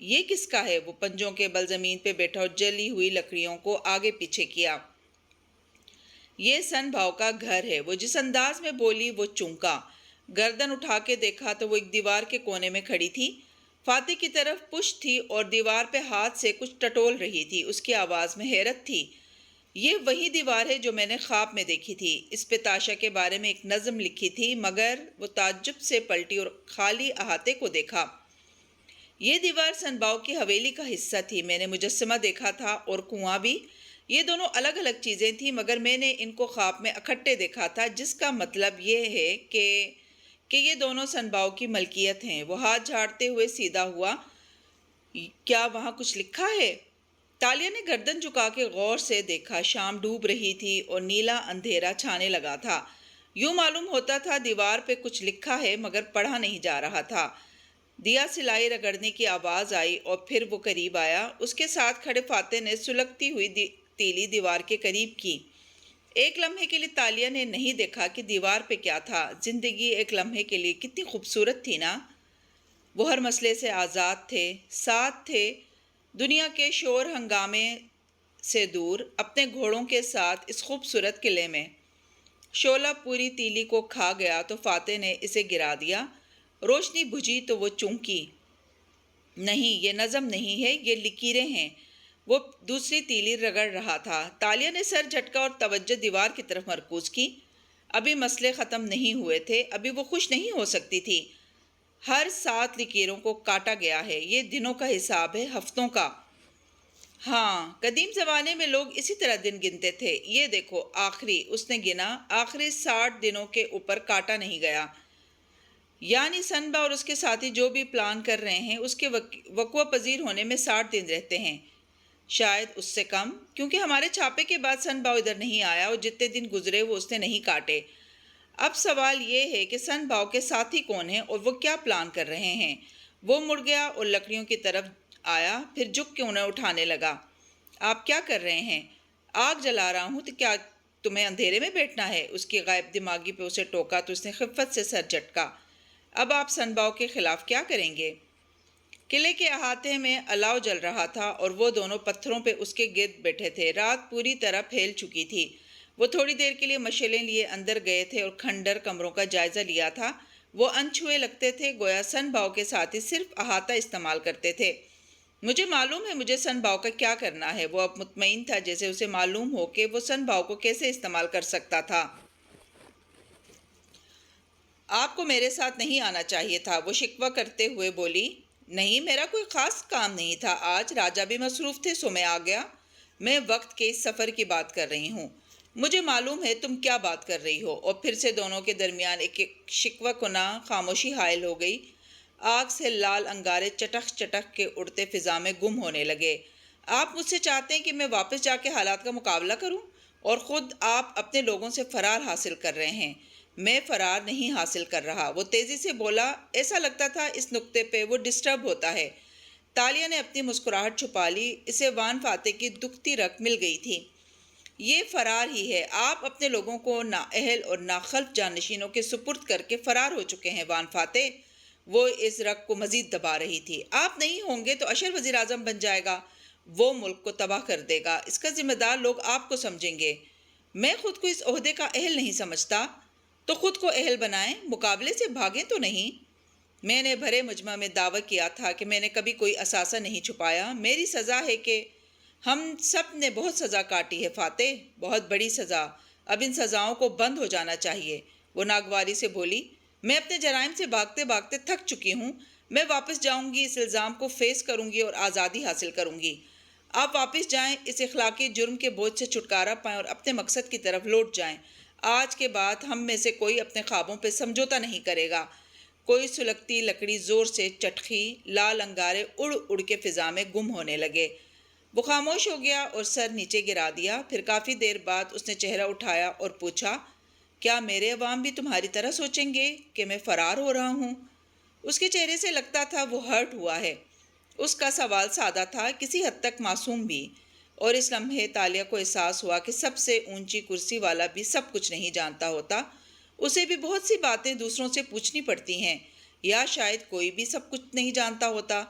یہ کس کا ہے؟ وہ پنجوں کے بل زمین پہ بیٹھا اور جلی ہوئی لکڑیوں کو آگے پیچھے کیا۔ یہ سن بھاؤ کا گھر ہے، وہ جس انداز میں بولی وہ چونکا۔ گردن اٹھا کے دیکھا تو وہ ایک دیوار کے کونے میں کھڑی تھی، فاتح کی طرف پشت تھی اور دیوار پہ ہاتھ سے کچھ ٹٹول رہی تھی۔ اس کی آواز میں حیرت تھی۔ یہ وہی دیوار ہے جو میں نے خواب میں دیکھی تھی۔ اس پہ تاشا کے بارے میں ایک نظم لکھی تھی، مگر وہ تعجب سے پلٹی اور خالی احاطے کو دیکھا۔ یہ دیوار سن باؤ کی حویلی کا حصہ تھی۔ میں نے مجسمہ دیکھا تھا اور کنواں بھی۔ یہ دونوں الگ الگ چیزیں تھیں، مگر میں نے ان کو خواب میں اکٹھے دیکھا تھا، جس کا مطلب یہ ہے کہ یہ دونوں سن باؤ کی ملکیت ہیں۔ وہ ہاتھ جھاڑتے ہوئے سیدھا ہوا۔ کیا وہاں کچھ لکھا ہے؟ تالیہ نے گردن جھکا کے غور سے دیکھا۔ شام ڈوب رہی تھی اور نیلا اندھیرا چھانے لگا تھا۔ یوں معلوم ہوتا تھا دیوار پہ کچھ لکھا ہے، مگر پڑھا نہیں جا رہا تھا۔ دیا سلائی رگڑنے کی آواز آئی اور پھر وہ قریب آیا۔ اس کے ساتھ کھڑے فاتح نے سلگتی ہوئی تیلی دیوار کے قریب کی۔ ایک لمحے کے لیے تالیہ نے نہیں دیکھا کہ دیوار پہ کیا تھا۔ زندگی ایک لمحے کے لیے کتنی خوبصورت تھی نا۔ وہ ہر مسئلے سے آزاد تھے، ساتھ تھے، دنیا کے شور ہنگامے سے دور، اپنے گھوڑوں کے ساتھ اس خوبصورت قلعے میں۔ شعلہ پوری تیلی کو کھا گیا تو فاتح نے اسے گرا دیا۔ روشنی بجھی تو وہ چونکی۔ نہیں، یہ نظم نہیں ہے، یہ لکیریں ہیں۔ وہ دوسری تیلی رگڑ رہا تھا۔ تالیہ نے سر جھٹکا اور توجہ دیوار کی طرف مرکوز کی۔ ابھی مسئلے ختم نہیں ہوئے تھے، ابھی وہ خوش نہیں ہو سکتی تھی۔ ہر 7 لکیروں کو کاٹا گیا ہے۔ یہ دنوں کا حساب ہے، ہفتوں کا۔ ہاں، قدیم زمانے میں لوگ اسی طرح دن گنتے تھے۔ یہ دیکھو، آخری، اس نے گنا، آخری 60 دنوں کے اوپر کاٹا نہیں گیا۔ یعنی سنبا اور اس کے ساتھی جو بھی پلان کر رہے ہیں، اس کے وقوع پذیر ہونے میں 60 دن رہتے ہیں، شاید اس سے کم، کیونکہ ہمارے چھاپے کے بعد سن باؤ ادھر نہیں آیا اور جتنے دن گزرے وہ اس نے نہیں کاٹے۔ اب سوال یہ ہے کہ سن باؤ کے ساتھی کون ہیں اور وہ کیا پلان کر رہے ہیں۔ وہ مڑ گیا اور لکڑیوں کی طرف آیا، پھر جھک کے انہیں اٹھانے لگا۔ آپ کیا کر رہے ہیں؟ آگ جلا رہا ہوں۔ تو کیا تمہیں اندھیرے میں بیٹھنا ہے؟ اس کی غائب دماغی پہ اسے ٹوکا تو اس نے خفت سے سر جھٹکا۔ اب آپ سن باؤ کے خلاف کیا کریں گے؟ قلعے کے احاطے میں الاؤ جل رہا تھا اور وہ دونوں پتھروں پہ اس کے گرد بیٹھے تھے۔ رات پوری طرح پھیل چکی تھی۔ وہ تھوڑی دیر کے لیے مشعلیں لیے اندر گئے تھے اور کھنڈر کمروں کا جائزہ لیا تھا۔ وہ انچھوئے لگتے تھے، گویا سن باؤ کے ساتھی صرف احاطہ استعمال کرتے تھے۔ مجھے معلوم ہے مجھے سن باؤ کا کیا کرنا ہے۔ وہ اب مطمئن تھا، جیسے اسے معلوم ہو کہ وہ سن باؤ کو کیسے استعمال کر سکتا تھا۔ آپ کو میرے ساتھ نہیں آنا چاہیے تھا، وہ شکوہ کرتے ہوئے بولی۔ نہیں، میرا کوئی خاص کام نہیں تھا آج، راجہ بھی مصروف تھے سو میں آ گیا۔ میں وقت کے اس سفر کی بات کر رہی ہوں۔ مجھے معلوم ہے تم کیا بات کر رہی ہو۔ اور پھر سے دونوں کے درمیان ایک شکوہ کناں خاموشی حائل ہو گئی۔ آگ سے لال انگارے چٹخ چٹخ کے اڑتے فضا میں گم ہونے لگے۔ آپ مجھ سے چاہتے ہیں کہ میں واپس جا کے حالات کا مقابلہ کروں، اور خود آپ اپنے لوگوں سے فرار حاصل کر رہے ہیں۔ میں فرار نہیں حاصل کر رہا، وہ تیزی سے بولا۔ ایسا لگتا تھا اس نقطے پہ وہ ڈسٹرب ہوتا ہے۔ تالیہ نے اپنی مسکراہٹ چھپا لی، اسے وان فاتح کی دکھتی رگ مل گئی تھی۔ یہ فرار ہی ہے، آپ اپنے لوگوں کو نااہل اور ناخلف جانشینوں کے سپرد کر کے فرار ہو چکے ہیں وان فاتح۔ وہ اس رگ کو مزید دبا رہی تھی۔ آپ نہیں ہوں گے تو اشر وزیر اعظم بن جائے گا، وہ ملک کو تباہ کر دے گا، اس کا ذمہ دار لوگ آپ کو سمجھیں گے۔ میں خود کو اس عہدے کا اہل نہیں سمجھتا، تو خود کو اہل بنائیں، مقابلے سے بھاگیں تو نہیں۔ میں نے بھرے مجمع میں دعویٰ کیا تھا کہ میں نے کبھی کوئی اثاثہ نہیں چھپایا۔ میری سزا ہے کہ ہم سب نے بہت سزا کاٹی ہے فاتح، بہت بڑی سزا۔ اب ان سزاؤں کو بند ہو جانا چاہیے۔ وہ ناگواری سے بولی۔ میں اپنے جرائم سے بھاگتے بھاگتے تھک چکی ہوں۔ میں واپس جاؤں گی، اس الزام کو فیس کروں گی اور آزادی حاصل کروں گی۔ آپ واپس جائیں، اس اخلاقی جرم کے بوجھ سے چھٹکارا پائیں اور اپنے مقصد کی طرف لوٹ جائیں۔ آج کے بعد ہم میں سے کوئی اپنے خوابوں پہ سمجھوتا نہیں کرے گا۔ کوئی سلگتی لکڑی زور سے چٹخی، لال انگارے اڑ اڑ کے فضا میں گم ہونے لگے۔ وہ خاموش ہو گیا اور سر نیچے گرا دیا۔ پھر کافی دیر بعد اس نے چہرہ اٹھایا اور پوچھا، کیا میرے عوام بھی تمہاری طرح سوچیں گے کہ میں فرار ہو رہا ہوں؟ اس کے چہرے سے لگتا تھا وہ ہرٹ ہوا ہے۔ اس کا سوال سادہ تھا، کسی حد تک معصوم بھی، اور اس لمحے تالیہ کو احساس ہوا کہ سب سے اونچی کرسی والا بھی سب کچھ نہیں جانتا ہوتا۔ اسے بھی بہت سی باتیں دوسروں سے پوچھنی پڑتی ہیں، یا شاید کوئی بھی سب کچھ نہیں جانتا ہوتا۔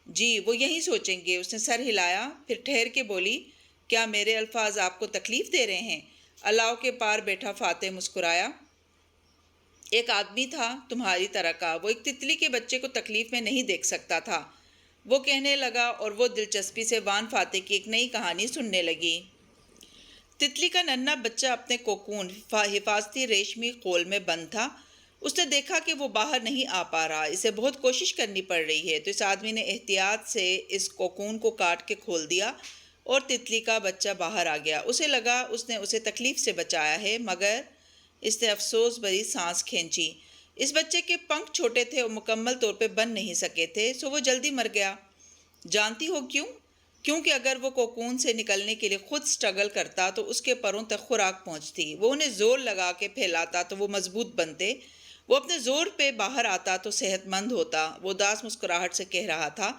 جی وہ یہی سوچیں گے۔ اس نے سر ہلایا، پھر ٹھہر کے بولی، کیا میرے الفاظ آپ کو تکلیف دے رہے ہیں؟ الاؤ کے پار بیٹھا فاتح مسکرایا۔ ایک آدمی تھا تمہاری طرح کا، وہ ایک تتلی کے بچے کو تکلیف میں نہیں دیکھ سکتا تھا، وہ کہنے لگا، اور وہ دلچسپی سے وان فاتح کی ایک نئی کہانی سننے لگی۔ تتلی کا ننھا بچہ اپنے کوکون حفاظتی ریشمی قول میں بند تھا۔ اس نے دیکھا کہ وہ باہر نہیں آ پا رہا، اسے بہت کوشش کرنی پڑ رہی ہے، تو اس آدمی نے احتیاط سے اس کوکون کو کاٹ کے کھول دیا اور تتلی کا بچہ باہر آ گیا۔ اسے لگا اس نے اسے تکلیف سے بچایا ہے، مگر اس نے افسوس بھری سانس کھینچی۔ اس بچے کے پنکھ چھوٹے تھے اور مکمل طور پہ بن نہیں سکے تھے، سو وہ جلدی مر گیا۔ جانتی ہو کیوں؟ کیونکہ اگر وہ کوکون سے نکلنے کے لیے خود سٹرگل کرتا تو اس کے پروں تک خوراک پہنچتی، وہ انہیں زور لگا کے پھیلاتا تو وہ مضبوط بنتے، وہ اپنے زور پہ باہر آتا تو صحت مند ہوتا۔ وہ اداس مسکراہٹ سے کہہ رہا تھا،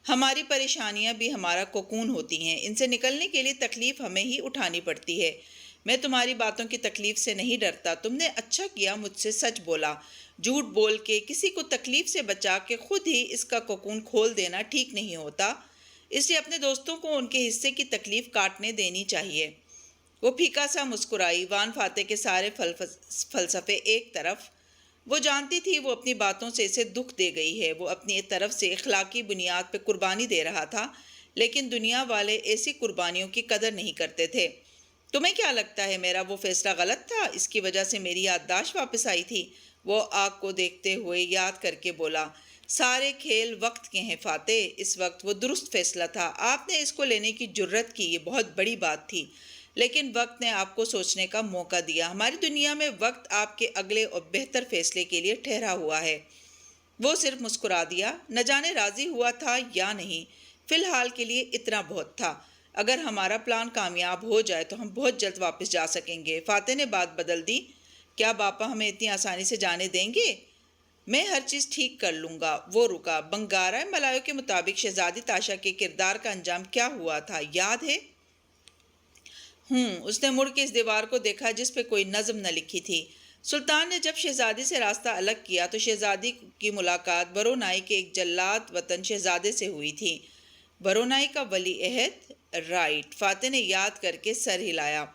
ہماری پریشانیاں بھی ہمارا کوکون ہوتی ہیں، ان سے نکلنے کے لیے تکلیف ہمیں ہی اٹھانی پڑتی ہے۔ میں تمہاری باتوں کی تکلیف سے نہیں ڈرتا، تم نے اچھا کیا مجھ سے سچ بولا۔ جھوٹ بول کے کسی کو تکلیف سے بچا کے خود ہی اس کا کوکون کھول دینا ٹھیک نہیں ہوتا، اس لیے اپنے دوستوں کو ان کے حصے کی تکلیف کاٹنے دینی چاہیے۔ وہ پھیکا سا مسکرائی۔ وان فاتح کے سارے فلسفے ایک طرف، وہ جانتی تھی وہ اپنی باتوں سے اسے دکھ دے گئی ہے، وہ اپنی طرف سے اخلاقی بنیاد پہ قربانی دے رہا تھا، لیکن دنیا والے ایسی قربانیوں کی قدر نہیں کرتے تھے۔ تمہیں کیا لگتا ہے میرا وہ فیصلہ غلط تھا؟ اس کی وجہ سے میری یادداشت واپس آئی تھی؟ وہ آگ کو دیکھتے ہوئے یاد کر کے بولا، سارے کھیل وقت کے ہیں فاتح، اس وقت وہ درست فیصلہ تھا، آپ نے اس کو لینے کی جرت کی، یہ بہت بڑی بات تھی، لیکن وقت نے آپ کو سوچنے کا موقع دیا۔ ہماری دنیا میں وقت آپ کے اگلے اور بہتر فیصلے کے لیے ٹھہرا ہوا ہے۔ وہ صرف مسکرا دیا، نہ جانے راضی ہوا تھا یا نہیں، فی الحال کے لیے اتنا بہت تھا۔ اگر ہمارا پلان کامیاب ہو جائے تو ہم بہت جلد واپس جا سکیں گے۔ فاتح نے بات بدل دی، کیا باپا ہمیں اتنی آسانی سے جانے دیں گے؟ میں ہر چیز ٹھیک کر لوں گا۔ وہ رکا۔ بنگارا ملایو کے مطابق شہزادی تاشا کے کردار کا انجام کیا ہوا تھا، یاد ہے؟ اس نے مڑ کے اس دیوار کو دیکھا جس پہ کوئی نظم نہ لکھی تھی۔ سلطان نے جب شہزادی سے راستہ الگ کیا تو شہزادی کی ملاقات برونائی کے ایک جلاد وطن شہزادے سے ہوئی تھی۔ برونائی کا ولی عہد؟ رائٹ، فاتح نے یاد کر کے سر ہلایا۔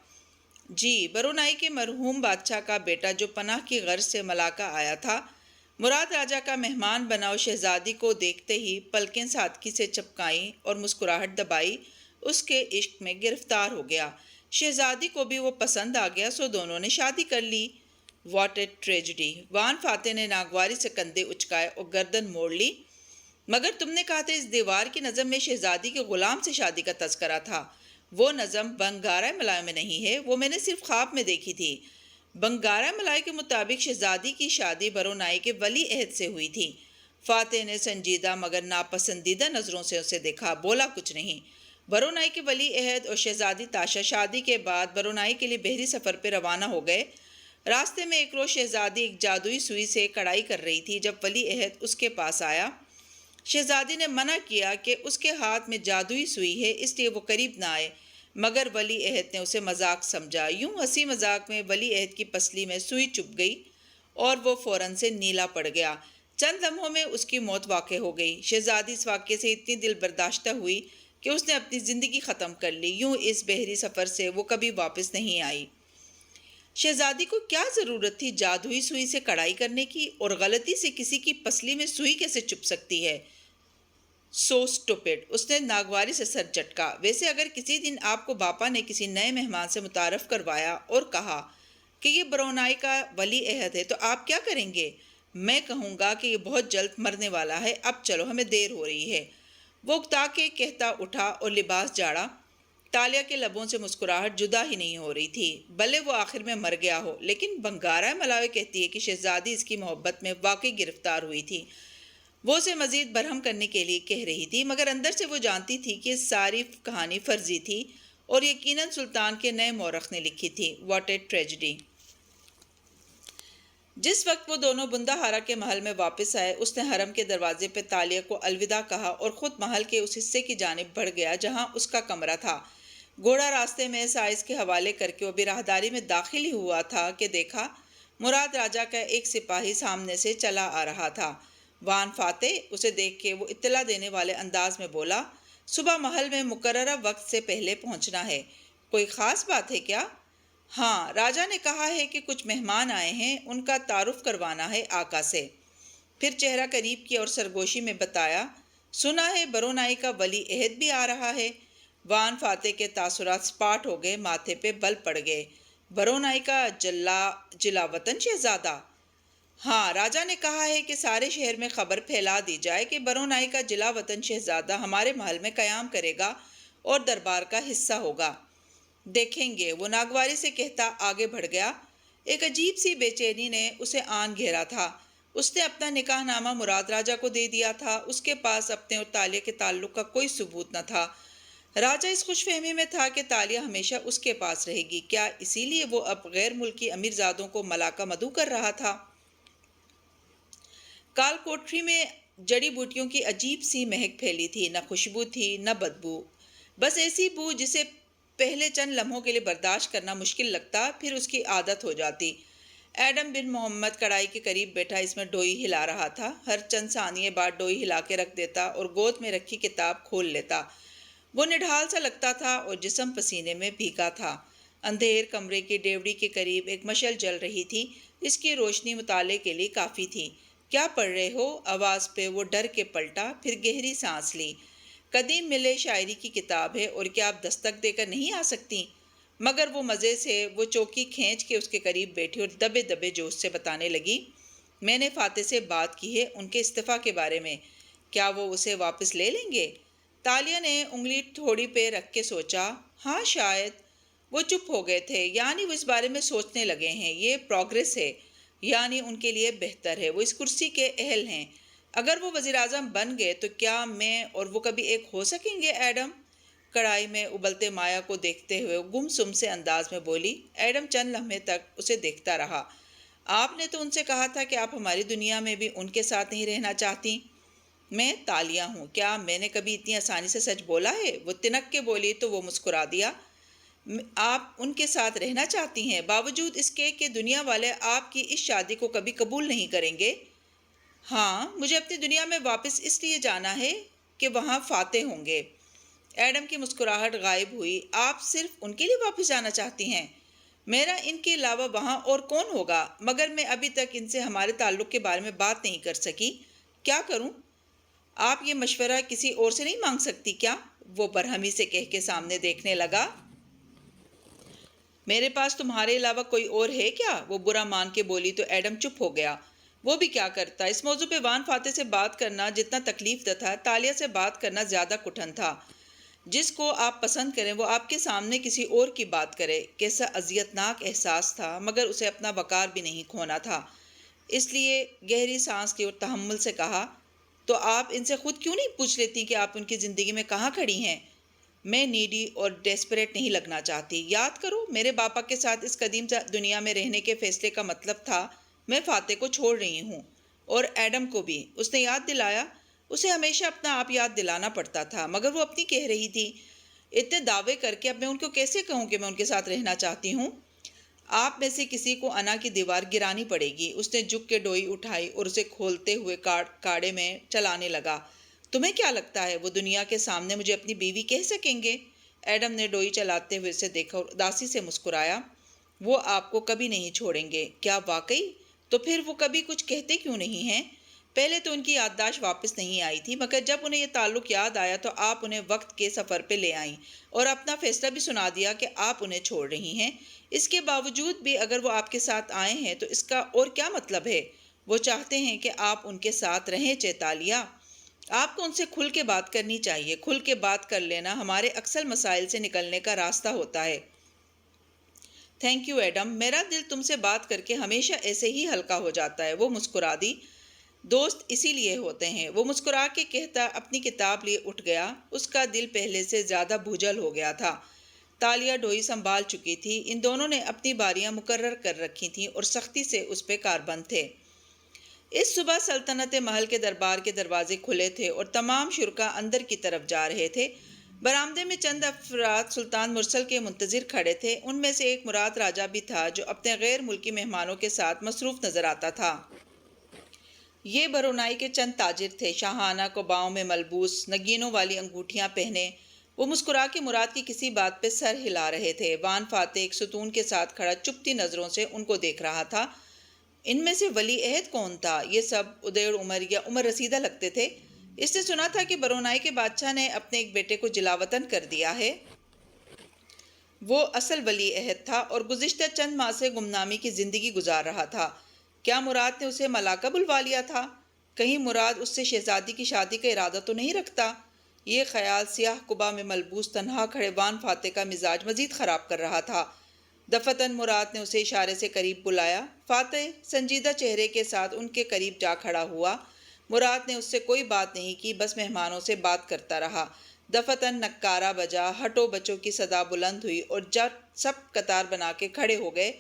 جی، برونائی کے مرحوم بادشاہ کا بیٹا جو پناہ کی غرض سے ملاقہ آیا تھا، مراد راجہ کا مہمان بنا اور شہزادی کو دیکھتے ہی پلکیں سادگی سے چپکائیں اور مسکراہٹ دبائی، اس کے عشق میں گرفتار ہو گیا۔ شہزادی کو بھی وہ پسند آ گیا، سو دونوں نے شادی کر لی۔ What a tragedy! وان فاتح نے ناگواری سے کندھے اچکائے اور گردن موڑ لی۔ مگر تم نے کہا تھا اس دیوار کی نظم میں شہزادی کے غلام سے شادی کا تذکرہ تھا۔ وہ نظم بنگارا ملایو میں نہیں ہے، وہ میں نے صرف خواب میں دیکھی تھی۔ بنگارا ملایو کے مطابق شہزادی کی شادی برونائی کے ولی عہد سے ہوئی تھی۔ فاتح نے سنجیدہ مگر ناپسندیدہ نظروں سے اسے دیکھا، بولا کچھ نہیں۔ برونائی کے ولی عہد اور شہزادی تاشا شادی کے بعد برونائی کے لیے بحری سفر پہ روانہ ہو گئے۔ راستے میں ایک روز شہزادی ایک جادوئی سوئی سے کڑھائی کر رہی تھی جب ولی عہد اس کے پاس آیا۔ شہزادی نے منع کیا کہ اس کے ہاتھ میں جادوئی سوئی ہے، اس لیے وہ قریب نہ آئے، مگر ولی عہد نے اسے مذاق سمجھا۔ یوں ہنسی مذاق میں ولی عہد کی پسلی میں سوئی چبھ گئی اور وہ فوراً سے نیلا پڑ گیا۔ چند لمحوں میں اس کی موت واقع ہو گئی۔ شہزادی اس واقعے سے اتنی دل برداشتہ ہوئی کہ اس نے اپنی زندگی ختم کر لی۔ یوں اس بحری سفر سے وہ کبھی واپس نہیں آئی۔ شہزادی کو کیا ضرورت تھی جادوئی سوئی سے کڑھائی کرنے کی، اور غلطی سے کسی کی پسلی میں سوئی کیسے چبھ سکتی ہے؟ سو اسٹوپڈ! اس نے ناگواری سے سر جھٹکا۔ ویسے اگر کسی دن آپ کو باپا نے کسی نئے مہمان سے متعارف کروایا اور کہا کہ یہ برونائی کا ولی عہد ہے تو آپ کیا کریں گے؟ میں کہوں گا کہ یہ بہت جلد مرنے والا ہے، اب چلو، ہمیں دیر ہو رہی ہے۔ وہ اکتا کے کہتا اٹھا اور لباس جاڑا۔ تالیہ کے لبوں سے مسکراہٹ جدا ہی نہیں ہو رہی تھی، بھلے وہ آخر میں مر گیا ہو، لیکن بنگارا ملایو کہتی ہے کہ شہزادی اس کی محبت میں واقعی گرفتار ہوئی تھی۔ وہ اسے مزید برہم کرنے کے لیے کہہ رہی تھی، مگر اندر سے وہ جانتی تھی کہ ساری کہانی فرضی تھی اور یقیناً سلطان کے نئے مورخ نے لکھی تھی۔ What a tragedy! جس وقت وہ دونوں بندہ ہارا کے محل میں واپس آئے، اس نے حرم کے دروازے پہ تالیہ کو الوداع کہا اور خود محل کے اس حصے کی جانب بڑھ گیا جہاں اس کا کمرہ تھا۔ گھوڑا راستے میں سائز کے حوالے کر کے وہ بھی راہداری میں داخل ہی ہوا تھا کہ دیکھا مراد راجہ کا ایک سپاہی سامنے سے چلا آ رہا تھا۔ وان فاتح اسے دیکھ کے وہ اطلاع دینے والے انداز میں بولا، صبح محل میں مقررہ وقت سے پہلے پہنچنا ہے، کوئی خاص بات ہے کیا؟ ہاں، راجا نے کہا ہے کہ کچھ مہمان آئے ہیں، ان کا تعارف کروانا ہے آقا سے۔ پھر چہرہ قریب کیا اور سرگوشی میں بتایا، سنا ہے برونائی کا ولی عہد بھی آ رہا ہے۔ وان فاتح کے تاثرات سپاٹ ہو گئے، ماتھے پہ بل پڑ گئے۔ برونائی کا جلا وطن شہزادہ؟ ہاں، راجا نے کہا ہے کہ سارے شہر میں خبر پھیلا دی جائے کہ برونائی کا جلا وطن شہزادہ ہمارے محل میں قیام کرے گا اور دربار کا حصہ ہوگا۔ دیکھیں گے، وہ ناگواری سے کہتا آگے بڑھ گیا۔ ایک عجیب سی بے چینی نے اسے آن گھیرا تھا۔ اس نے اپنا نکاح نامہ مراد راجا کو دے دیا تھا۔ اس کے پاس اپنے اور تالیہ کے تعلق کا کوئی ثبوت نہ تھا۔ راجا اس خوش فہمی میں تھا کہ تالیہ ہمیشہ اس کے پاس رہے گی۔ کیا اسی لیے وہ اب غیر ملکی امیرزادوں کو ملاقہ مدعو کر رہا تھا؟ کال کوٹری میں جڑی بوٹیوں کی عجیب سی مہک پھیلی تھی، نہ خوشبو تھی نہ بدبو، بس ایسی بو جسے پہلے چند لمحوں کے لیے برداشت کرنا مشکل لگتا، پھر اس کی عادت ہو جاتی۔ ایڈم بن محمد کڑائی کے قریب بیٹھا اس میں ڈوئی ہلا رہا تھا۔ ہر چند ثانیے بعد ڈوئی ہلا کے رکھ دیتا اور گود میں رکھی کتاب کھول لیتا۔ وہ نڈھال سا لگتا تھا اور جسم پسینے میں بھیگا تھا۔ اندھیر کمرے کی ڈیوڑی کے قریب ایک مشعل جل رہی تھی، اس کی روشنی مطالعے کے لیے کافی تھی۔ کیا پڑھ رہے ہو؟ آواز پہ وہ ڈر کے پلٹا، پھر گہری سانس لی۔ قدیم ملے شاعری کی کتاب ہے، اور کیا آپ دستک دے کر نہیں آ سکتی؟ مگر وہ مزے سے وہ چوکی کھینچ کے اس کے قریب بیٹھی اور دبے دبے جوش سے بتانے لگی، میں نے فاتح سے بات کی ہے ان کے استعفیٰ کے بارے میں، کیا وہ اسے واپس لے لیں گے؟ تالیہ نے انگلی تھوڑی پہ رکھ کے سوچا، ہاں شاید۔ وہ چپ ہو گئے تھے، یعنی وہ اس بارے میں سوچنے لگے ہیں، یہ پروگریس ہے، یعنی ان کے لیے بہتر ہے، وہ اس کرسی کے اہل ہیں۔ اگر وہ وزیر اعظم بن گئے تو کیا میں اور وہ کبھی ایک ہو سکیں گے ایڈم؟ کڑائی میں ابلتے مایا کو دیکھتے ہوئے گم سم سے انداز میں بولی۔ ایڈم چند لمحے تک اسے دیکھتا رہا۔ آپ نے تو ان سے کہا تھا کہ آپ ہماری دنیا میں بھی ان کے ساتھ نہیں رہنا چاہتی۔ میں تالیہ ہوں، کیا میں نے کبھی اتنی آسانی سے سچ بولا ہے؟ وہ تنک کے بولی تو وہ مسکرا دیا۔ آپ ان کے ساتھ رہنا چاہتی ہیں، باوجود اس کے کہ دنیا والے آپ کی اس شادی کو کبھی قبول نہیں کریں گے؟ ہاں، مجھے اپنی دنیا میں واپس اس لیے جانا ہے کہ وہاں فاتح ہوں گے۔ ایڈم کی مسکراہٹ غائب ہوئی۔ آپ صرف ان کے لیے واپس جانا چاہتی ہیں؟ میرا ان کے علاوہ وہاں اور کون ہوگا؟ مگر میں ابھی تک ان سے ہمارے تعلق کے بارے میں بات نہیں کر سکی۔ کیا کروں؟ آپ یہ مشورہ کسی اور سے نہیں مانگ سکتی کیا؟ وہ برہمی سے کہہ کے سامنے دیکھنے لگا۔ میرے پاس تمہارے علاوہ کوئی اور ہے کیا؟ وہ برا مان کے بولی تو ایڈم چپ ہو گیا۔ وہ بھی کیا کرتا؟ اس موضوع پہ وان فاتح سے بات کرنا جتنا تکلیف دہ تھا، تالیہ سے بات کرنا زیادہ کٹھن تھا۔ جس کو آپ پسند کریں وہ آپ کے سامنے کسی اور کی بات کرے، کیسا اذیت ناک احساس تھا، مگر اسے اپنا وقار بھی نہیں کھونا تھا۔ اس لیے گہری سانس لی اور تحمل سے کہا، تو آپ ان سے خود کیوں نہیں پوچھ لیتی کہ آپ ان کی زندگی میں کہاں کھڑی ہیں؟ میں نیڈی اور ڈیسپریٹ نہیں لگنا چاہتی۔ یاد کرو، میرے باپا کے ساتھ اس قدیم دنیا میں رہنے کے فیصلے کا مطلب تھا میں فاتح کو چھوڑ رہی ہوں، اور ایڈم کو بھی۔ اس نے یاد دلایا۔ اسے ہمیشہ اپنا آپ یاد دلانا پڑتا تھا، مگر وہ اپنی کہہ رہی تھی۔ اتنے دعوے کر کے اب میں ان کو کیسے کہوں کہ میں ان کے ساتھ رہنا چاہتی ہوں؟ آپ میں سے کسی کو انا کی دیوار گرانی پڑے گی۔ اس نے جھک کے ڈوئی اٹھائی اور اسے کھولتے ہوئے کاڑے میں چلانے لگا۔ تمہیں کیا لگتا ہے وہ دنیا کے سامنے مجھے اپنی بیوی کہہ سکیں گے؟ ایڈم نے ڈوئی چلاتے ہوئے اسے دیکھا اور اداسی سے مسکرایا۔ وہ آپ کو کبھی نہیں چھوڑیں گے۔ کیا واقعی؟ تو پھر وہ کبھی کچھ کہتے کیوں نہیں ہیں؟ پہلے تو ان کی یادداشت واپس نہیں آئی تھی، مگر جب انہیں یہ تعلق یاد آیا تو آپ انہیں وقت کے سفر پہ لے آئیں اور اپنا فیصلہ بھی سنا دیا کہ آپ انہیں چھوڑ رہی ہیں۔ اس کے باوجود بھی اگر وہ آپ کے ساتھ آئے ہیں تو اس کا اور کیا مطلب ہے؟ وہ چاہتے ہیں کہ آپ ان کے ساتھ رہیں چیتالیہ۔ آپ کو ان سے کھل کے بات کرنی چاہیے۔ کھل کے بات کر لینا ہمارے اکثر مسائل سے نکلنے کا راستہ ہوتا ہے۔ تھینک یو ایڈم، میرا دل تم سے بات کر کے ہمیشہ ایسے ہی ہلکا ہو جاتا ہے۔ وہ مسکرا دی۔ دوست اسی لیے ہوتے ہیں، وہ مسکرا کے کہتا اپنی کتاب لیے اٹھ گیا۔ اس کا دل پہلے سے زیادہ بھوجل ہو گیا تھا۔ تالیہ ڈوئی سنبھال چکی تھی۔ ان دونوں نے اپنی باریاں مقرر کر رکھی تھیں اور سختی سے اس پہ کاربند تھے۔ اس صبح سلطنت محل کے دربار کے دروازے کھلے تھے اور تمام شرکاء اندر کی طرف جا رہے تھے۔ برآمدے میں چند افراد سلطان مرسل کے منتظر کھڑے تھے۔ ان میں سے ایک مراد راجہ بھی تھا جو اپنے غیر ملکی مہمانوں کے ساتھ مصروف نظر آتا تھا۔ یہ برونائی کے چند تاجر تھے، شاہانہ قباؤں میں ملبوس، نگینوں والی انگوٹھیاں پہنے۔ وہ مسکرا کے مراد کی کسی بات پہ سر ہلا رہے تھے۔ وان فاتح ایک ستون کے ساتھ کھڑا چپتی نظروں سے ان کو دیکھ رہا تھا۔ ان میں سے ولی عہد کون تھا؟ یہ سب ادیڑ عمر یا عمر رسیدہ لگتے تھے۔ اس نے سنا تھا کہ برونائی کے بادشاہ نے اپنے ایک بیٹے کو جلاوطن کر دیا ہے۔ وہ اصل ولی عہد تھا اور گزشتہ چند ماہ سے گمنامی کی زندگی گزار رہا تھا۔ کیا مراد نے اسے ملاقہ بلوا لیا تھا؟ کہیں مراد اس سے شہزادی کی شادی کا ارادہ تو نہیں رکھتا؟ یہ خیال سیاہ قبا میں ملبوس تنہا کھڑے وان فاتح کا مزاج مزید خراب کر رہا تھا۔ دفتن مراد نے اسے اشارے سے قریب بلایا۔ فاتح سنجیدہ چہرے کے ساتھ ان کے قریب جا کھڑا ہوا۔ مراد نے اس سے کوئی بات نہیں کی، بس مہمانوں سے بات کرتا رہا۔ دفتن نکارہ بجا، ہٹو بچوں کی صدا بلند ہوئی اور جب سب قطار بنا کے کھڑے ہو گئے،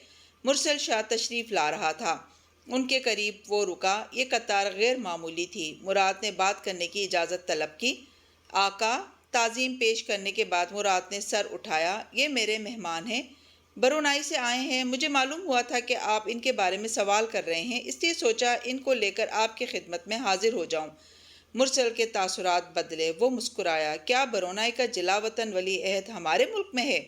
مرسل شاہ تشریف لا رہا تھا۔ ان کے قریب وہ رکا۔ یہ قطار غیر معمولی تھی۔ مراد نے بات کرنے کی اجازت طلب کی۔ آقا، تعظیم پیش کرنے کے بعد مراد نے سر اٹھایا۔ یہ میرے مہمان ہیں، برونائی سے آئے ہیں۔ مجھے معلوم ہوا تھا کہ آپ ان کے بارے میں سوال کر رہے ہیں، اس لیے سوچا ان کو لے کر آپ کی خدمت میں حاضر ہو جاؤں۔ مرسل کے تاثرات بدلے، وہ مسکرایا۔ کیا برونائی کا جلاوطن ولی عہد ہمارے ملک میں ہے؟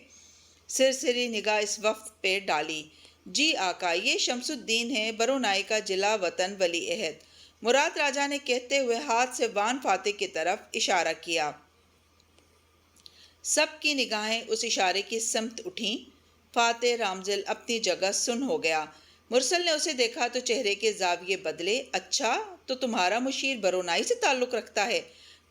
سرسری نگاہ اس وفد پہ ڈالی۔ جی آقا، یہ شمس الدین ہے، برونائی کا جلاوطن ولی عہد، مراد راجہ نے کہتے ہوئے ہاتھ سے وان فاتح کی طرف اشارہ کیا۔ سب کی نگاہیں اس اشارے کی سمت اٹھیں۔ فاتح رامزل اپنی جگہ سن ہو گیا۔ مرسل نے اسے دیکھا تو چہرے کے زاویے بدلے۔ اچھا، تو تمہارا مشیر برونائی سے تعلق رکھتا ہے؟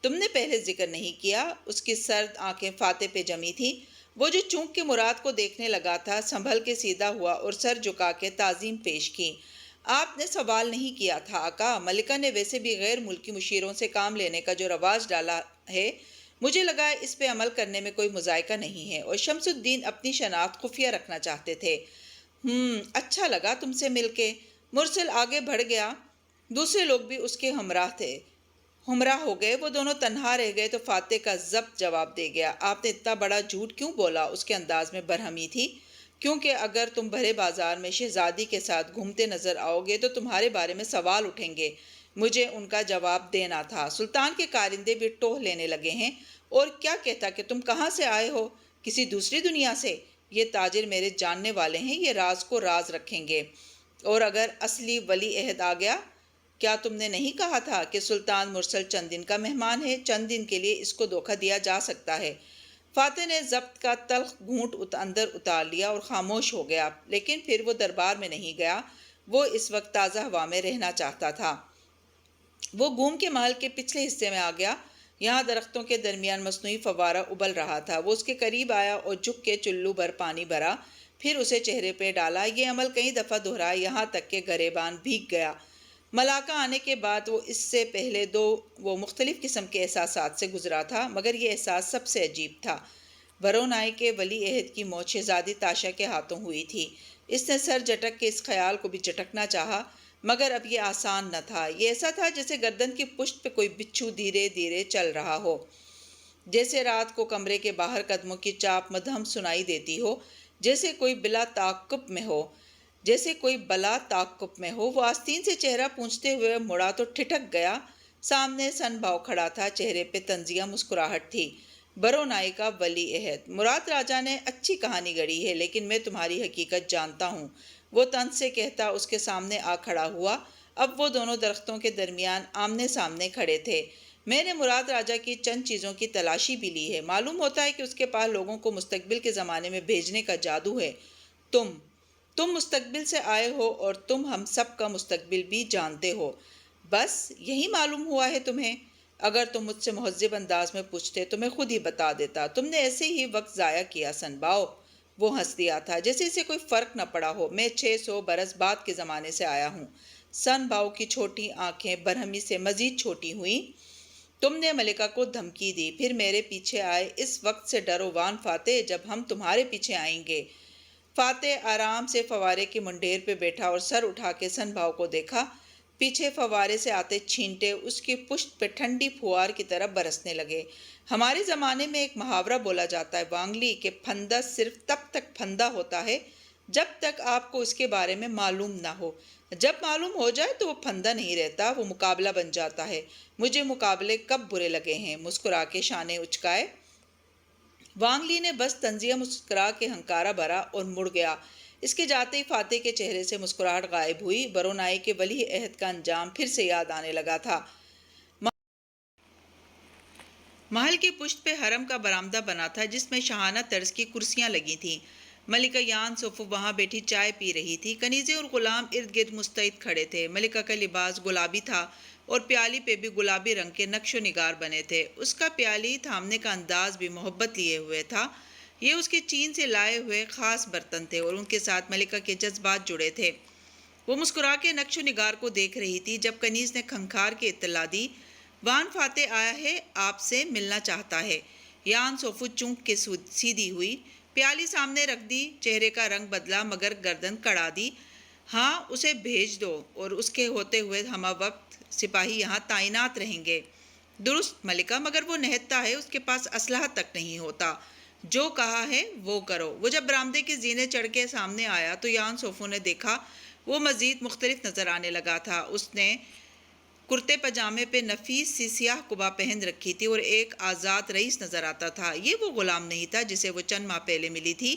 تم نے پہلے ذکر نہیں کیا۔ اس کی سرد آنکھیں فاتح پہ جمی تھیں۔ وہ جو چونک کے مراد کو دیکھنے لگا تھا، سنبھل کے سیدھا ہوا اور سر جھکا کے تعظیم پیش کی۔ آپ نے سوال نہیں کیا تھا آقا، ملکہ نے ویسے بھی غیر ملکی مشیروں سے کام لینے کا جو رواج ڈالا ہے، مجھے لگا اس پہ عمل کرنے میں کوئی مذائقہ نہیں ہے، اور شمس الدین اپنی شناخت خفیہ رکھنا چاہتے تھے۔ اچھا لگا تم سے مل کے۔ مرسل آگے بڑھ گیا۔ دوسرے لوگ بھی اس کے ہمراہ ہو گئے۔ وہ دونوں تنہا رہ گئے تو فاتح کا ضبط جواب دے گیا۔ آپ نے اتنا بڑا جھوٹ کیوں بولا؟ اس کے انداز میں برہمی تھی۔ کیونکہ اگر تم بھرے بازار میں شہزادی کے ساتھ گھومتے نظر آؤ گے تو تمہارے بارے میں سوال اٹھیں گے۔ مجھے ان کا جواب دینا تھا۔ سلطان کے کارندے بھی ٹوہ لینے لگے ہیں۔ اور کیا کہتا کہ تم کہاں سے آئے ہو؟ کسی دوسری دنیا سے؟ یہ تاجر میرے جاننے والے ہیں، یہ راز کو راز رکھیں گے۔ اور اگر اصلی ولی عہد آ گیا؟ کیا تم نے نہیں کہا تھا کہ سلطان مرسل چند دن کا مہمان ہے؟ چند دن کے لیے اس کو دھوکہ دیا جا سکتا ہے۔ فاتح نے ضبط کا تلخ گھونٹ اندر اتار لیا اور خاموش ہو گیا، لیکن پھر وہ دربار میں نہیں گیا۔ وہ اس وقت تازہ ہوا میں رہنا چاہتا تھا۔ وہ گھوم کے محل کے پچھلے حصے میں آ گیا۔ یہاں درختوں کے درمیان مصنوعی فوارہ ابل رہا تھا۔ وہ اس کے قریب آیا اور جھک کے چلو بھر پانی بھرا، پھر اسے چہرے پہ ڈالا۔ یہ عمل کئی دفعہ دہرایا، یہاں تک کہ گریبان بھیگ گیا۔ ملاقہ آنے کے بعد اس سے پہلے وہ مختلف قسم کے احساسات سے گزرا تھا، مگر یہ احساس سب سے عجیب تھا۔ برونائی کے ولی عہد کی موت شہزادی تاشا کے ہاتھوں ہوئی تھی۔ اس نے سر جھٹک کے اس خیال کو بھی جھٹکنا چاہا، مگر اب یہ آسان نہ تھا۔ یہ ایسا تھا جیسے گردن کی پشت پہ کوئی بچھو دھیرے دھیرے چل رہا ہو، جیسے رات کو کمرے کے باہر قدموں کی چاپ مدھم سنائی دیتی ہو، جیسے کوئی بلا تعاقب میں ہو۔ وہ آستین سے چہرہ پونچھتے ہوئے مڑا تو ٹھٹک گیا۔ سامنے سن بھاؤ کھڑا تھا، چہرے پہ طنزیہ مسکراہٹ تھی۔ برونائی کا ولی عہد، مراد راجہ نے اچھی کہانی گڑھی ہے، لیکن میں تمہاری حقیقت جانتا ہوں، وہ طنز سے کہتا اس کے سامنے آ کھڑا ہوا۔ اب وہ دونوں درختوں کے درمیان آمنے سامنے کھڑے تھے۔ میں نے مراد راجہ کی چند چیزوں کی تلاشی بھی لی ہے۔ معلوم ہوتا ہے کہ اس کے پاس لوگوں کو مستقبل کے زمانے میں بھیجنے کا جادو ہے۔ تم مستقبل سے آئے ہو اور تم ہم سب کا مستقبل بھی جانتے ہو۔ بس یہی معلوم ہوا ہے تمہیں؟ اگر تم مجھ سے مہذب انداز میں پوچھتے تو میں خود ہی بتا دیتا۔ تم نے ایسے ہی وقت ضائع کیا سن باؤ۔ وہ ہنس دیا تھا جیسے اسے کوئی فرق نہ پڑا ہو۔ میں 600 برس بعد کے زمانے سے آیا ہوں۔ سن باؤ کی چھوٹی آنکھیں برہمی سے مزید چھوٹی ہوئیں۔ تم نے ملکہ کو دھمکی دی، پھر میرے پیچھے آئے۔ اس وقت سے ڈرو وان فاتح جب ہم تمہارے پیچھے آئیں گے۔ فاتح آرام سے فوارے کی منڈیر پہ بیٹھا اور سر اٹھا کے سن بھاؤ کو دیکھا۔ پیچھے فوارے سے آتے چھینٹے اس کی پشت پہ ٹھنڈی پھوار کی طرح برسنے لگے۔ ہمارے زمانے میں ایک محاورہ بولا جاتا ہے وانگلی، کہ پھندا صرف تب تک پھندا ہوتا ہے جب تک آپ کو اس کے بارے میں معلوم نہ ہو۔ جب معلوم ہو جائے تو وہ پھندہ نہیں رہتا، وہ مقابلہ بن جاتا ہے۔ مجھے مقابلے کب برے لگے ہیں؟ مسکرا کے شانے اچکائے وانگ لی نے۔ بس طنزیہ مسکرا کے ہنکارا بھرا اور مڑ گیا۔ اس کے جاتے ہی فاتح کے چہرے سے مسکراہٹ غائب ہوئی۔ برونائی کے ولی عہد کا انجام پھر سے یاد آنے لگا تھا۔ محل کی پشت پہ حرم کا برآمدہ بنا تھا جس میں شاہانہ طرز کی کرسیاں لگی تھیں۔ ملکہ یان سوفو وہاں بیٹھی چائے پی رہی تھی۔ کنیزیں اور غلام ارد گرد مستعد کھڑے تھے۔ ملکہ کا لباس گلابی تھا اور پیالی پہ بھی گلابی رنگ کے نقش و نگار بنے تھے۔ اس کا پیالی تھامنے کا انداز بھی محبت لیے ہوئے تھا۔ یہ اس کے چین سے لائے ہوئے خاص برتن تھے اور ان کے ساتھ ملکہ کے جذبات جڑے تھے۔ وہ مسکرا کے نقش و نگار کو دیکھ رہی تھی جب کنیز نے کھنکھار کے اطلاع دی، وان فاتح آیا ہے، آپ سے ملنا چاہتا ہے۔ یان سوفو چونک کے سیدھی ہوئی، پیالی سامنے رکھ دی، چہرے کا رنگ بدلا مگر گردن کڑا دی۔ ہاں، اسے بھیج دو اور اس کے ہوتے ہوئے ہمہ وقت سپاہی یہاں تعینات رہیں گے۔ درست ملکہ، مگر وہ نہتا ہے، اس کے پاس اسلحہ تک نہیں ہوتا۔ جو کہا ہے وہ کرو۔ وہ جب برآمدے کے زینے چڑھ کے سامنے آیا تو یان سوفو نے دیکھا وہ مزید مختلف نظر آنے لگا تھا۔ اس نے کرتے پاجامے پہ نفیس سی سیاہ قبا پہن رکھی تھی اور ایک آزاد رئیس نظر آتا تھا۔ یہ وہ غلام نہیں تھا جسے وہ چند ماہ پہلے ملی تھی۔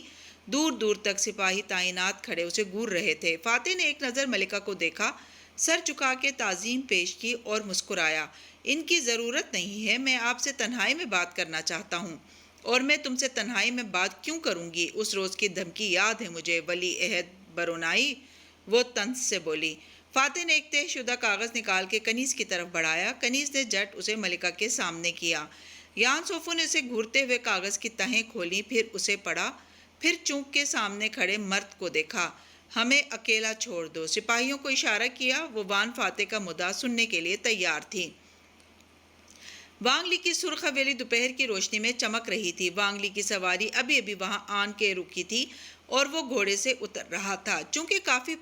دور دور تک سپاہی تعینات کھڑے اسے گور رہے تھے۔ فاتح نے ایک نظر ملکہ کو دیکھا، سر جھکا کے تعظیم پیش کی اور مسکرایا۔ ان کی ضرورت نہیں ہے، میں آپ سے تنہائی میں بات کرنا چاہتا ہوں۔ اور میں تم سے تنہائی میں بات کیوں کروں گی؟ اس روز کی دھمکی یاد ہے مجھے، ولی عہد برونائی، وہ طنز سے بولی۔ فاتح نے ایک طے شدہ کاغذ نکال کے کنیز کی طرف بڑھایا۔ کنیز نے جھٹ اسے ملکہ کے سامنے کیا۔ یان سوفو نے اسے گھورتے ہوئے کاغذ کی تہیں کھولیں، پھر اسے پڑھا، پھر چونک کے سامنے کھڑے مرد کو دیکھا۔ ہمیں اکیلا چھوڑ دو۔ سپاہیوں کو اشارہ کیا۔ وہ وان فاتح کا مدعا سننے کے لیے تیار تھی۔ وانگ لی کی سرخ حویلی دوپہر کی روشنی میں چمک رہی تھی۔ وانگ لی کی سواری ابھی ابھی وہاں آن کے رکی تھی اور وہ گھوڑے سے اتر رہا تھا۔ چونکہ کافی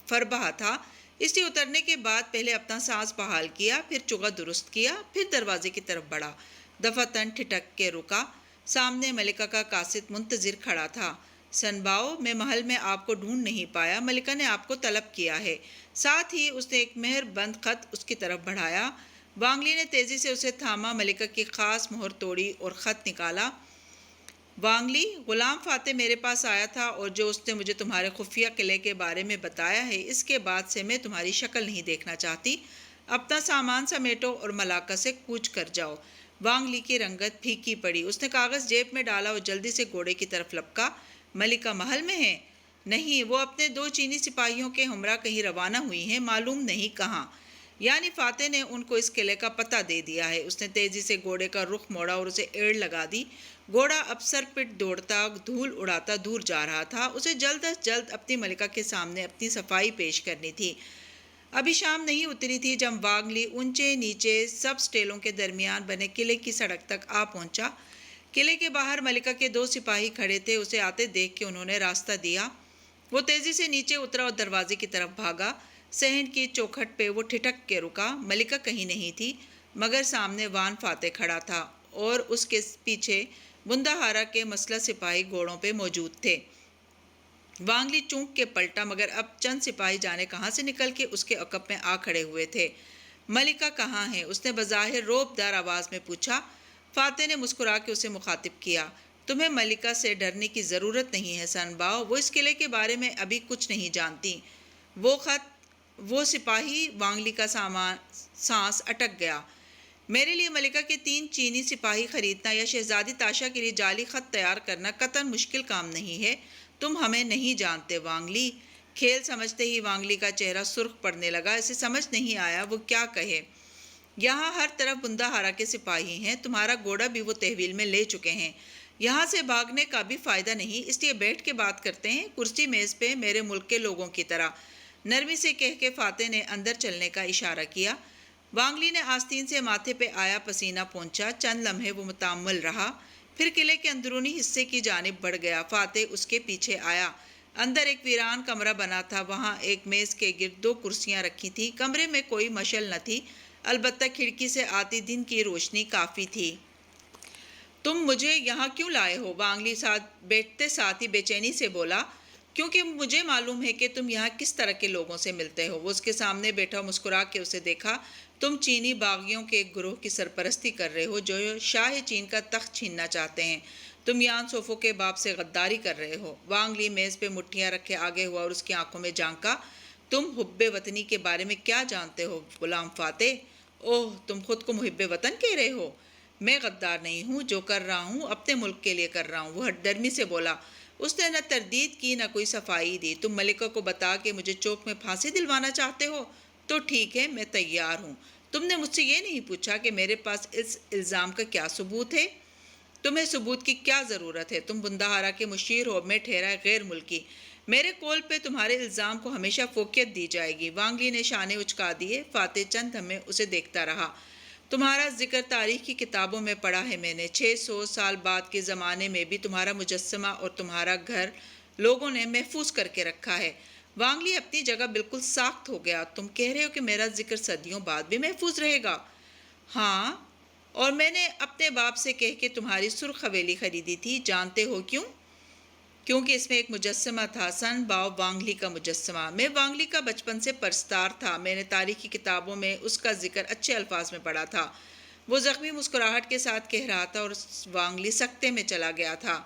فربہا تھا، اس لیے اترنے کے بعد پہلے اپنا سانس بحال کیا، پھر چگا درست کیا، پھر دروازے کی طرف بڑھا۔ دفعتاً ٹھٹک کے رکا۔ سامنے ملکہ کا قاصد منتظر کھڑا تھا۔ سنباؤ، میں محل میں آپ کو ڈھونڈ نہیں پایا، ملکہ نے آپ کو طلب کیا ہے۔ ساتھ ہی اس نے ایک مہر بند خط اس کی طرف بڑھایا۔ وانگ لی نے تیزی سے اسے تھاما، ملکہ کی خاص مہر توڑی اور خط نکالا۔ وانگ لی، غلام فاتح میرے پاس آیا تھا اور جو اس نے مجھے تمہارے خفیہ قلعے کے بارے میں بتایا ہے، اس کے بعد سے میں تمہاری شکل نہیں دیکھنا چاہتی۔ اپنا سامان سمیٹو اور ملاقہ سے کوچ کر جاؤ۔ وانگ لی کی رنگت پھیکی پڑی۔ اس نے کاغذ جیب میں ڈالا اور جلدی سے گھوڑے کی طرف لپکا۔ ملکہ محل میں ہے؟ نہیں، وہ اپنے 2 چینی سپاہیوں کے ہمراہ کہیں روانہ ہوئی ہیں، معلوم نہیں کہاں۔ یعنی فاتح نے ان کو اس قلعے کا پتہ دے دیا ہے۔ اس نے تیزی سے گھوڑے کا رخ موڑا اور اسے ایڑ لگا دی۔ گھوڑا اب سر پٹ دوڑتا، دھول اڑاتا دور جا رہا تھا۔ اسے جلد از جلد اپنی ملکہ کے سامنے اپنی صفائی پیش کرنی تھی۔ ابھی شام نہیں اتری تھی جب وانگ لی اونچے نیچے سب سٹیلوں کے درمیان بنے قلعے کی سڑک تک آ پہنچا۔ قلعے کے باہر ملکہ کے 2 سپاہی کھڑے تھے۔ اسے آتے دیکھ کے انہوں نے راستہ دیا۔ وہ تیزی سے نیچے اترا اور دروازے کی طرف بھاگا۔ صحن کی چوکھٹ پہ وہ ٹھٹک کے رکا۔ ملکہ کہیں نہیں تھی، مگر سامنے وان فاتح کھڑا تھا اور اس کے پیچھے بندہ ہارا کے مسلح سپاہی گھوڑوں پہ موجود تھے۔ وانگ لی چونک کے پلٹا، مگر اب چند سپاہی جانے کہاں سے نکل کے اس کے عقب میں آ کھڑے ہوئے تھے۔ ملکہ کہاں ہے؟ اس نے بظاہر رعب دار آواز میں پوچھا۔ فاتح نے مسکرا کے اسے مخاطب کیا۔ تمہیں ملکہ سے ڈرنے کی ضرورت نہیں ہے سنباؤ، وہ اس قلعے کے بارے میں ابھی کچھ نہیں جانتی۔ وہ خط، وہ سپاہی، وانگ لی کا سانس اٹک گیا۔ میرے لیے ملکہ کے 3 چینی سپاہی خریدنا یا شہزادی تاشا کے لیے جعلی خط تیار کرنا قطعاً مشکل کام نہیں ہے۔ تم ہمیں نہیں جانتے وانگ لی۔ کھیل سمجھتے ہی وانگ لی کا چہرہ سرخ پڑنے لگا۔ اسے سمجھ نہیں آیا وہ کیا کہے۔ یہاں ہر طرف بندہ ہارا کے سپاہی ہیں، تمہارا گھوڑا بھی وہ تحویل میں لے چکے ہیں، یہاں سے بھاگنے کا بھی فائدہ نہیں، اس لیے بیٹھ کے بات کرتے ہیں، کرسی میز پہ، میرے ملک کے لوگوں کی طرح، نرمی سے کہہ کے فاتح نے اندر چلنے کا اشارہ کیا۔ وانگ لی نے آستین سے ماتھے پہ آیا پسینہ پونچھا۔ چند لمحے وہ متامل رہا، پھر قلعے کے اندرونی حصے کی جانب بڑھ گیا۔ فاتح اس کے پیچھے آیا۔ اندر ایک ویران کمرہ بنا تھا، وہاں ایک میز کے گرد 2 کرسیاں رکھی تھیں۔ کمرے میں کوئی مشعل نہ تھی، البتہ کھڑکی سے آتی دن کی روشنی کافی تھی۔ تم مجھے یہاں کیوں لائے ہو؟ وانگ لی بیٹھتے ساتھ ہی بے چینی سے بولا۔ کیونکہ مجھے معلوم ہے کہ تم یہاں کس طرح کے لوگوں سے ملتے ہو۔ وہ اس کے سامنے بیٹھا مسکرا کے اسے دیکھا۔ تم چینی باغیوں کے ایک گروہ کی سرپرستی کر رہے ہو جو شاہ چین کا تخت چھیننا چاہتے ہیں۔ تم یان سوفو کے باپ سے غداری کر رہے ہو۔ وانگ لی میز پہ مٹھیاں رکھے آگے ہوا اور اس کی آنکھوں میں جھانکا۔ تم حب وطنی کے بارے میں کیا جانتے ہو غلام فاتح؟ اوہ، تم خود کو محب وطن کہہ رہے ہو؟ میں غدار نہیں ہوں، جو کر رہا ہوں اپنے ملک کے لیے کر رہا ہوں، وہ ہٹ درمی سے بولا۔ اس نے نہ تردید کی نہ کوئی صفائی دی۔ تم ملکہ کو بتا کہ مجھے چوک میں پھانسی دلوانا چاہتے ہو تو ٹھیک ہے، میں تیار ہوں۔ تم نے مجھ سے یہ نہیں پوچھا کہ میرے پاس اس الزام کا کیا ثبوت ہے؟ تمہیں ثبوت کی کیا ضرورت ہے؟ تم بندہارا کے مشیر ہو، میں ٹھہرا غیر ملکی۔ میرے قول پہ تمہارے الزام کو ہمیشہ فوقیت دی جائے گی۔ وانگ لی نے شانے اچکا دیے۔ فاتح چند ہمیں اسے دیکھتا رہا۔ تمہارا ذکر تاریخ کی کتابوں میں پڑھا ہے میں نے۔ 600 سال بعد کے زمانے میں بھی تمہارا مجسمہ اور تمہارا گھر لوگوں نے محفوظ کر کے رکھا ہے۔ وانگ لی اپنی جگہ بالکل ساخت ہو گیا۔ تم کہہ رہے ہو کہ میرا ذکر صدیوں بعد بھی محفوظ رہے گا؟ ہاں، اور میں نے اپنے باپ سے کہہ کے تمہاری سرخ حویلی خریدی تھی۔ جانتے ہو کیوں؟ کیونکہ اس میں ایک مجسمہ تھا، سن باؤ وانگ لی کا مجسمہ۔ میں وانگ لی کا بچپن سے پرستار تھا۔ میں نے تاریخی کتابوں میں اس کا ذکر اچھے الفاظ میں پڑھا تھا۔ وہ زخمی مسکراہٹ کے ساتھ کہہ رہا تھا اور وانگ لی سکتے میں چلا گیا تھا۔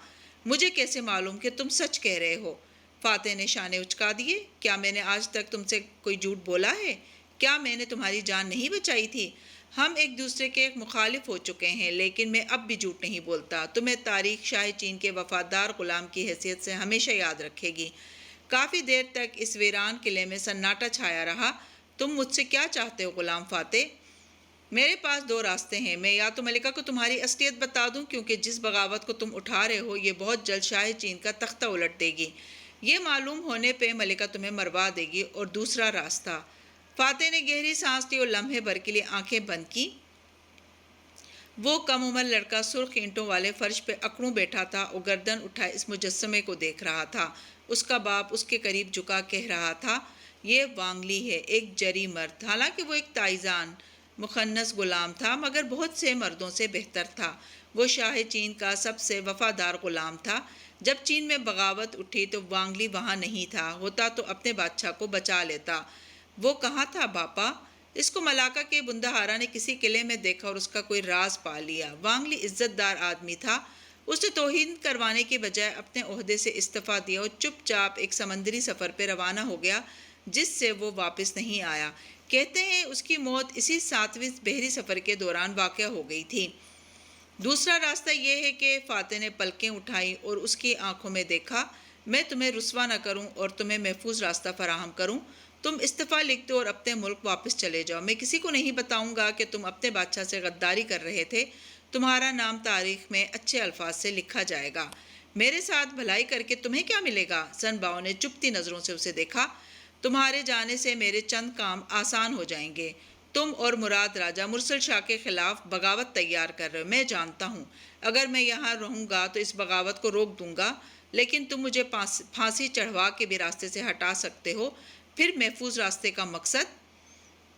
مجھے کیسے معلوم کہ تم سچ کہہ رہے ہو؟ فاتح نے شانے اچکا دیے۔ کیا میں نے آج تک تم سے کوئی جھوٹ بولا ہے؟ کیا میں نے تمہاری جان نہیں بچائی تھی؟ ہم ایک دوسرے کے مخالف ہو چکے ہیں، لیکن میں اب بھی جھوٹ نہیں بولتا۔ تمہیں تاریخ شاہ چین کے وفادار غلام کی حیثیت سے ہمیشہ یاد رکھے گی۔ کافی دیر تک اس ویران قلعے میں سناٹا چھایا رہا۔ تم مجھ سے کیا چاہتے ہو غلام فاتح؟ میرے پاس دو راستے ہیں۔ میں یا تو ملکہ کو تمہاری اصلیت بتا دوں، کیونکہ جس بغاوت کو تم اٹھا رہے ہو یہ بہت جلد شاہ چین کا تختہ الٹ دے گی۔ یہ معلوم ہونے پہ ملکہ تمہیں مروا دے گی۔ اور دوسرا راستہ۔ فاتح نے گہری سانس لی اور لمحے بھر کے لیے آنکھیں بند کی۔ وہ کم عمر لڑکا سرخ اینٹوں والے فرش پہ اکڑوں بیٹھا تھا اور گردن اٹھائے اس مجسمے کو دیکھ رہا تھا۔ اس کا باپ اس کے قریب جھکا کہہ رہا تھا، یہ وانگ لی ہے، ایک جری مرد۔ حالانکہ وہ ایک تائیزان مخنث غلام تھا، مگر بہت سے مردوں سے بہتر تھا۔ وہ شاہ چین کا سب سے وفادار غلام تھا۔ جب چین میں بغاوت اٹھی تو وانگ لی وہاں نہیں تھا، ہوتا تو اپنے بادشاہ کو بچا لیتا۔ وہ کہاں تھا باپا؟ اس کو ملاکا کے بندہارا نے کسی قلعے میں دیکھا اور اس کا کوئی راز پا لیا۔ وانگ لی عزت دار آدمی تھا۔ اس نے توہین کروانے کے بجائے اپنے عہدے سے استعفیٰ دیا اور چپ چاپ ایک سمندری سفر پہ روانہ ہو گیا جس سے وہ واپس نہیں آیا۔ کہتے ہیں اس کی موت اسی 7ویں بحری سفر کے دوران واقع ہو گئی تھی۔ دوسرا راستہ یہ ہے کہ فاتح نے پلکیں اٹھائیں اور اس کی آنکھوں میں دیکھا، میں تمہیں رسوا نہ کروں اور تمہیں محفوظ راستہ فراہم کروں۔ تم استعفیٰ لکھ دو اور اپنے ملک واپس چلے جاؤ۔ میں کسی کو نہیں بتاؤں گا کہ تم اپنے بادشاہ سے غداری کر رہے تھے۔ تمہارا نام تاریخ میں اچھے الفاظ سے لکھا جائے گا۔ میرے ساتھ بھلائی کر کے تمہیں کیا ملے گا؟ سن باؤ نے چپتی نظروں سے اسے دیکھا۔ تمہارے جانے سے میرے چند کام آسان ہو جائیں گے۔ تم اور مراد راجہ مرسل شاہ کے خلاف بغاوت تیار کر رہے ہو، میں جانتا ہوں۔ اگر میں یہاں رہوں گا تو اس بغاوت کو روک دوں گا، لیکن تم مجھے پھانسی چڑھوا کے بھی راستے سے ہٹا سکتے ہو۔ پھر محفوظ راستے کا مقصد؟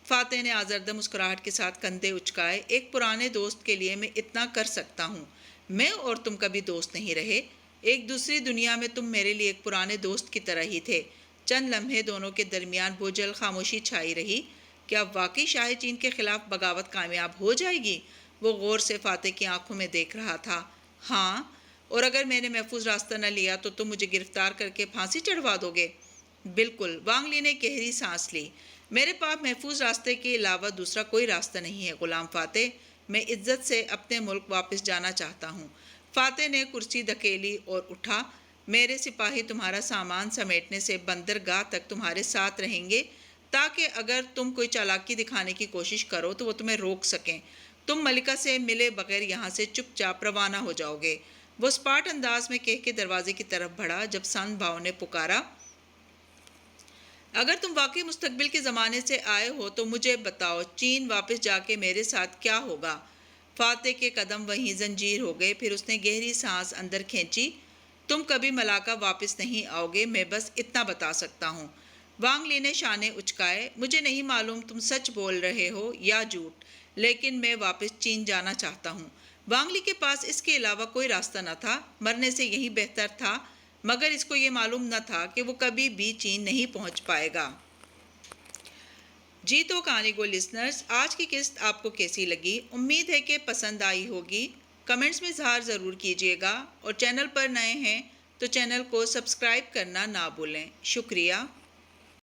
فاتح نے آزردہ مسکراہٹ کے ساتھ کندھے اچکائے۔ ایک پرانے دوست کے لیے میں اتنا کر سکتا ہوں۔ میں اور تم کبھی دوست نہیں رہے۔ ایک دوسری دنیا میں تم میرے لیے ایک پرانے دوست کی طرح ہی تھے۔ چند لمحے دونوں کے درمیان بوجھل خاموشی چھائی رہی۔ کیا واقعی شاہ چین کے خلاف بغاوت کامیاب ہو جائے گی؟ وہ غور سے فاتح کی آنکھوں میں دیکھ رہا تھا۔ ہاں، اور اگر میں نے محفوظ راستہ نہ لیا تو تم مجھے گرفتار کر کے پھانسی چڑھوا دو گے؟ بالکل۔ وانگ لی نے گہری سانس لی۔ میرے پاس محفوظ راستے کے علاوہ دوسرا کوئی راستہ نہیں ہے غلام فاتح۔ میں عزت سے اپنے ملک واپس جانا چاہتا ہوں۔ فاتح نے کرسی دھکیلی اور اٹھا۔ میرے سپاہی تمہارا سامان سمیٹنے سے بندرگاہ تک تمہارے ساتھ رہیں گے تاکہ اگر تم کوئی چالاکی دکھانے کی کوشش کرو تو وہ تمہیں روک سکیں۔ تم ملکہ سے ملے بغیر یہاں سے چپ چاپ روانہ ہو جاؤ گے۔ وہ اسپاٹ انداز میں کہہ کے دروازے کی طرف بڑھا جب سن باؤ نے پکارا، اگر تم واقعی مستقبل کے زمانے سے آئے ہو تو مجھے بتاؤ چین واپس جا کے میرے ساتھ کیا ہوگا؟ فاتح کے قدم وہیں زنجیر ہو گئے۔ پھر اس نے گہری سانس اندر کھینچی۔ تم کبھی ملاکا واپس نہیں آؤ گے، میں بس اتنا بتا سکتا ہوں۔ وانگ لی نے شانے اچکائے۔ مجھے نہیں معلوم تم سچ بول رہے ہو یا جھوٹ، لیکن میں واپس چین جانا چاہتا ہوں۔ وانگ لی کے پاس اس کے علاوہ کوئی راستہ نہ تھا۔ مرنے سے یہی بہتر تھا۔ مگر اس کو یہ معلوم نہ تھا کہ وہ کبھی بھی چین نہیں پہنچ پائے گا۔ جی تو کہانی گو لسنرز، آج کی قسط آپ کو کیسی لگی؟ امید ہے کہ پسند آئی ہوگی۔ کمنٹس میں اظہار ضرور کیجیے گا، اور چینل پر نئے ہیں تو چینل کو سبسکرائب کرنا نہ بھولیں۔ شکریہ۔